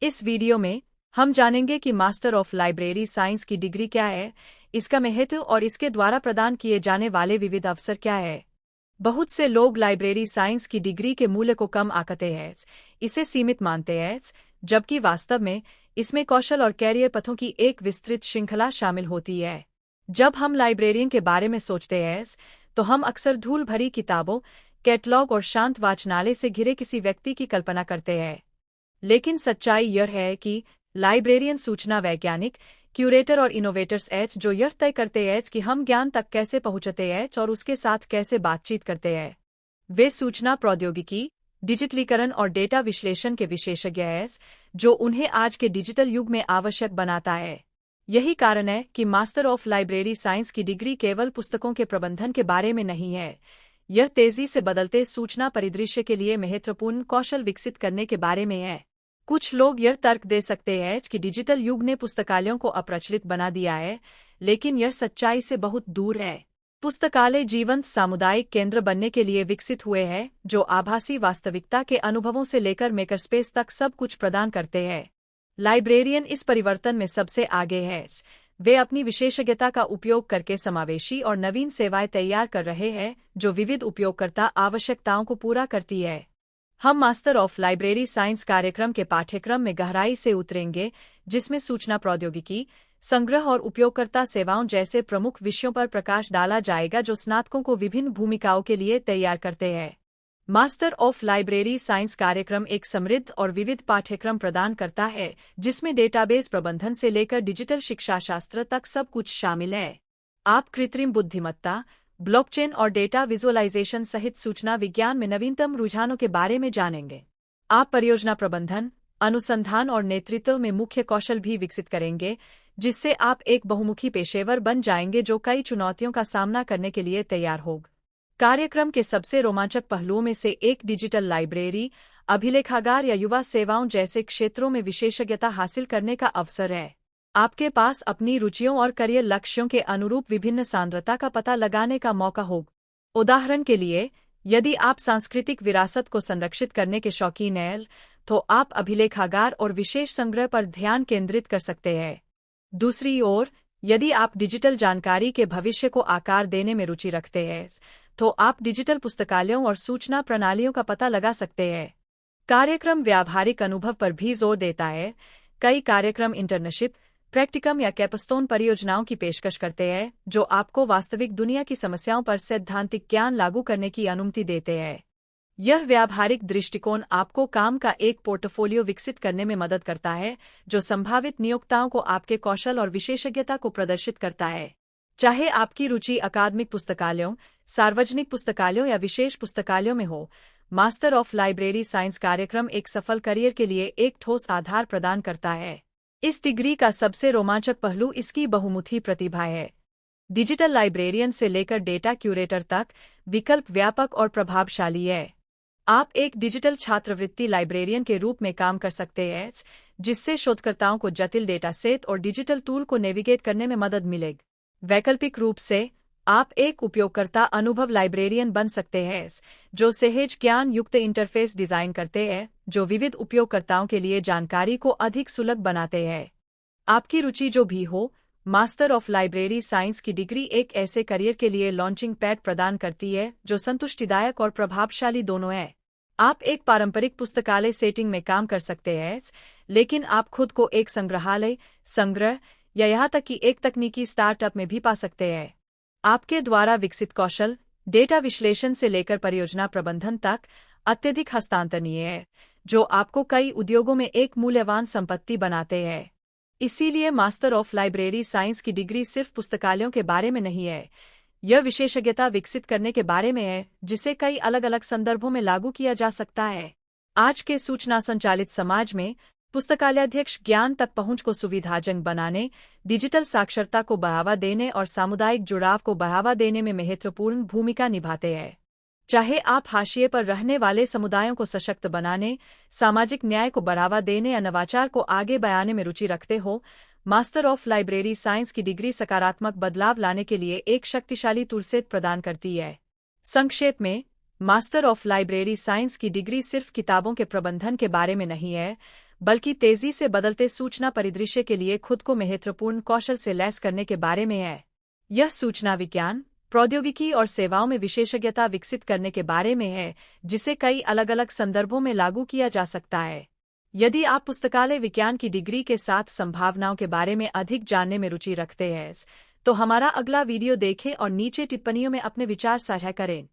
इस वीडियो में हम जानेंगे कि मास्टर ऑफ लाइब्रेरी साइंस की डिग्री क्या है, इसका महत्व और इसके द्वारा प्रदान किए जाने वाले विविध अवसर क्या है। बहुत से लोग लाइब्रेरी साइंस की डिग्री के मूल्य को कम आंकते हैं, इसे सीमित मानते हैं, जबकि वास्तव में इसमें कौशल और कैरियर पथों की एक विस्तृत श्रृंखला शामिल होती है। जब हम लाइब्रेरियन के बारे में सोचते हैं तो हम अक्सर धूल भरी किताबों, कैटलॉग और शांत वाचनालय से घिरे किसी व्यक्ति की कल्पना करते हैं। लेकिन सच्चाई यह है कि लाइब्रेरियन सूचना वैज्ञानिक, क्यूरेटर और इनोवेटर्स एच जो यह तय करते हैं कि हम ज्ञान तक कैसे पहुंचते हैं और उसके साथ कैसे बातचीत करते हैं। वे सूचना प्रौद्योगिकी, डिजिटलीकरण और डेटा विश्लेषण के विशेषज्ञ हैं, जो उन्हें आज के डिजिटल युग में आवश्यक बनाता है। यही कारण है कि मास्टर ऑफ लाइब्रेरी साइंस की डिग्री केवल पुस्तकों के प्रबंधन के बारे में नहीं है, यह तेजी से बदलते सूचना परिदृश्य के लिए महत्वपूर्ण कौशल विकसित करने के बारे में है। कुछ लोग यह तर्क दे सकते हैं कि डिजिटल युग ने पुस्तकालयों को अप्रचलित बना दिया है, लेकिन यह सच्चाई से बहुत दूर है। पुस्तकालय जीवंत सामुदायिक केंद्र बनने के लिए विकसित हुए हैं, जो आभासी वास्तविकता के अनुभवों से लेकर मेकरस्पेस तक सब कुछ प्रदान करते हैं। लाइब्रेरियन इस परिवर्तन में सबसे आगे हैं। वे अपनी विशेषज्ञता का उपयोग करके समावेशी और नवीन सेवाएं तैयार कर रहे हैं, जो विविध उपयोगकर्ता आवश्यकताओं को पूरा करती है। हम मास्टर ऑफ लाइब्रेरी साइंस कार्यक्रम के पाठ्यक्रम में गहराई से उतरेंगे, जिसमें सूचना प्रौद्योगिकी, संग्रह और उपयोगकर्ता सेवाओं जैसे प्रमुख विषयों पर प्रकाश डाला जाएगा, जो स्नातकों को विभिन्न भूमिकाओं के लिए तैयार करते हैं। मास्टर ऑफ लाइब्रेरी साइंस कार्यक्रम एक समृद्ध और विविध पाठ्यक्रम प्रदान करता है, जिसमें डेटाबेस प्रबंधन से लेकर डिजिटल शिक्षाशास्त्र तक सब कुछ शामिल है। आप कृत्रिम बुद्धिमत्ता, ब्लॉकचेन और डेटा विजुअलाइजेशन सहित सूचना विज्ञान में नवीनतम रुझानों के बारे में जानेंगे। आप परियोजना प्रबंधन, अनुसंधान और नेतृत्व में मुख्य कौशल भी विकसित करेंगे, जिससे आप एक बहुमुखी पेशेवर बन जाएंगे जो कई चुनौतियों का सामना करने के लिए तैयार होगा। कार्यक्रम के सबसे रोमांचक पहलुओं में से एक डिजिटल लाइब्रेरी, अभिलेखागार या युवा सेवाओं जैसे क्षेत्रों में विशेषज्ञता हासिल करने का अवसर है। आपके पास अपनी रुचियों और करियर लक्ष्यों के अनुरूप विभिन्न सांद्रता का पता लगाने का मौका होगा। उदाहरण के लिए, यदि आप सांस्कृतिक विरासत को संरक्षित करने के शौकीन हैं, तो आप अभिलेखागार और विशेष संग्रह पर ध्यान केंद्रित कर सकते हैं। दूसरी ओर, यदि आप डिजिटल जानकारी के भविष्य को आकार देने में रुचि रखते हैं, तो आप डिजिटल पुस्तकालयों और सूचना प्रणालियों का पता लगा सकते हैं। कार्यक्रम व्यावहारिक अनुभव पर भी जोर देता है। कई कार्यक्रम इंटर्नशिप, प्रैक्टिकम या कैपस्टोन परियोजनाओं की पेशकश करते हैं, जो आपको वास्तविक दुनिया की समस्याओं पर सैद्धांतिक ज्ञान लागू करने की अनुमति देते हैं। यह व्यावहारिक दृष्टिकोण आपको काम का एक पोर्टफोलियो विकसित करने में मदद करता है, जो संभावित नियोक्ताओं को आपके कौशल और विशेषज्ञता को प्रदर्शित करता है। चाहे आपकी रुचि अकादमिक पुस्तकालयों, सार्वजनिक पुस्तकालयों या विशेष पुस्तकालयों में हो, मास्टर ऑफ लाइब्रेरी साइंस कार्यक्रम एक सफल करियर के लिए एक ठोस आधार प्रदान करता है। इस डिग्री का सबसे रोमांचक पहलू इसकी बहुमुखी प्रतिभा है। डिजिटल लाइब्रेरियन से लेकर डेटा क्यूरेटर तक विकल्प व्यापक और प्रभावशाली है। आप एक डिजिटल छात्रवृत्ति लाइब्रेरियन के रूप में काम कर सकते हैं, जिससे शोधकर्ताओं को जटिल डेटा सेट और डिजिटल टूल को नेविगेट करने में मदद मिलेगी। वैकल्पिक रूप से, आप एक उपयोगकर्ता अनुभव लाइब्रेरियन बन सकते हैं, जो सहज ज्ञान युक्त इंटरफेस डिजाइन करते हैं, जो विविध उपयोगकर्ताओं के लिए जानकारी को अधिक सुलभ बनाते हैं। आपकी रुचि जो भी हो, मास्टर ऑफ लाइब्रेरी साइंस की डिग्री एक ऐसे करियर के लिए लॉन्चिंग पैड प्रदान करती है, जो संतुष्टिदायक और प्रभावशाली दोनों है। आप एक पारंपरिक पुस्तकालय सेटिंग में काम कर सकते हैं, लेकिन आप खुद को एक संग्रहालय, संग्रह या यहाँ तक कि एक तकनीकी स्टार्टअप में भी पा सकते हैं। आपके द्वारा विकसित कौशल, डेटा विश्लेषण से लेकर परियोजना प्रबंधन तक, अत्यधिक हस्तांतरणीय है, जो आपको कई उद्योगों में एक मूल्यवान संपत्ति बनाते हैं। इसीलिए मास्टर ऑफ लाइब्रेरी साइंस की डिग्री सिर्फ पुस्तकालयों के बारे में नहीं है, यह विशेषज्ञता विकसित करने के बारे में है, जिसे कई अलग अलग संदर्भों में लागू किया जा सकता है। आज के सूचना संचालित समाज में पुस्तकालयाध्यक्ष ज्ञान तक पहुंच को सुविधाजनक बनाने, डिजिटल साक्षरता को बढ़ावा देने और सामुदायिक जुड़ाव को बढ़ावा देने में महत्वपूर्ण भूमिका निभाते हैं। चाहे आप हाशिए पर रहने वाले समुदायों को सशक्त बनाने, सामाजिक न्याय को बढ़ावा देने या नवाचार को आगे बढ़ाने में रुचि रखते हो, मास्टर ऑफ लाइब्रेरी साइंस की डिग्री सकारात्मक बदलाव लाने के लिए एक शक्तिशाली टूलसेट प्रदान करती है। संक्षेप में, मास्टर ऑफ लाइब्रेरी साइंस की डिग्री सिर्फ किताबों के प्रबंधन के बारे में नहीं है, बल्कि तेजी से बदलते सूचना परिदृश्य के लिए खुद को महत्वपूर्ण कौशल से लैस करने के बारे में है। यह सूचना विज्ञान, प्रौद्योगिकी और सेवाओं में विशेषज्ञता विकसित करने के बारे में है, जिसे कई अलग अलग संदर्भों में लागू किया जा सकता है। यदि आप पुस्तकालय विज्ञान की डिग्री के साथ संभावनाओं के बारे में अधिक जानने में रुचि रखते हैं, तो हमारा अगला वीडियो देखें और नीचे टिप्पणियों में अपने विचार साझा करें।